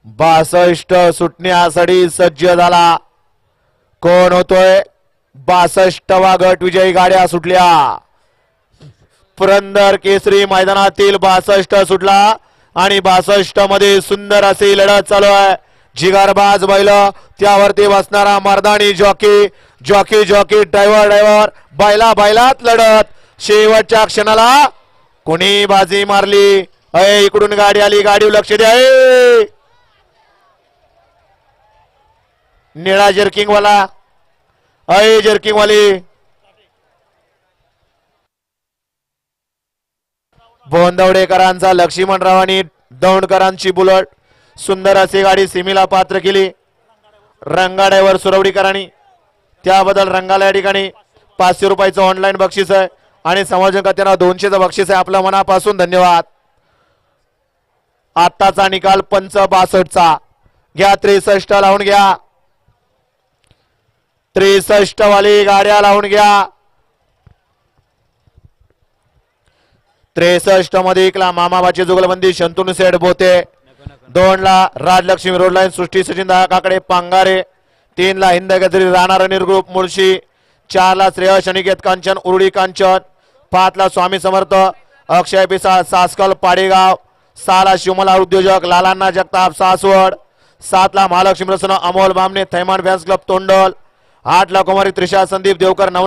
62 सुटण्यासाठी सज्ज झाला. कोण होतोय 62वा गट विजयी गाड्या सुटल्या. पुरंदर केसरी मैदानातील 62 सुटला आणि 62 मध्ये सुंदर अशी लढत चालू आहे. जिगरबाज बैल त्यावरती बसणारा मर्दानी जॉकी जॉकी जॉकी ड्रायव्हर बैलात लढत. शेवटच्या क्षणाला कोणी बाजी मारली. इकडून गाडी आली. गाडी लक्ष द्या. निळा जर्किंग वाला जर्किंग वाली बोंदवडेकरांचा लक्ष्मणराव आणि दौंडकरांची बुलट सुंदर अशी गाडी सीमेला पात्र केली. रंगाड्यावर सुरवडीकरांनी त्याबद्दल रंगाला या ठिकाणी 500 रुपयाचं ऑनलाईन बक्षीस आहे आणि समाजकात्यांना 200चं बक्षीस आहे. आपल्या मनापासून धन्यवाद. आताचा निकाल पंच 62चा घ्या. 63 लावून घ्या. 63 वाली गाड्या लावून घ्या. 63 मध्ये एकला मामाबाची जुगलबंदी शंतनू सेठ बोते. 2 ला राजलक्ष्मी रोड लाईन सृष्टी सचिन काकडे पांगारे. 3 ला हिंदगजरी राणा रणीर ग्रुप मुळशी. 4 ला श्रेयश अनिकेत कांचन उरुडी कांचन. 5 ला स्वामी समर्थ अक्षय पिसाळ सासकल पाडेगाव. 6 ला शिवमला उद्योजक लालांना जगताप सासवड. 7 ला महालक्ष्मी प्रसन्न अमोल बामणे थैमान फॅन्स क्लब तोंडल. 8 ला कुमारी त्रिशा संदीप देवकर नवना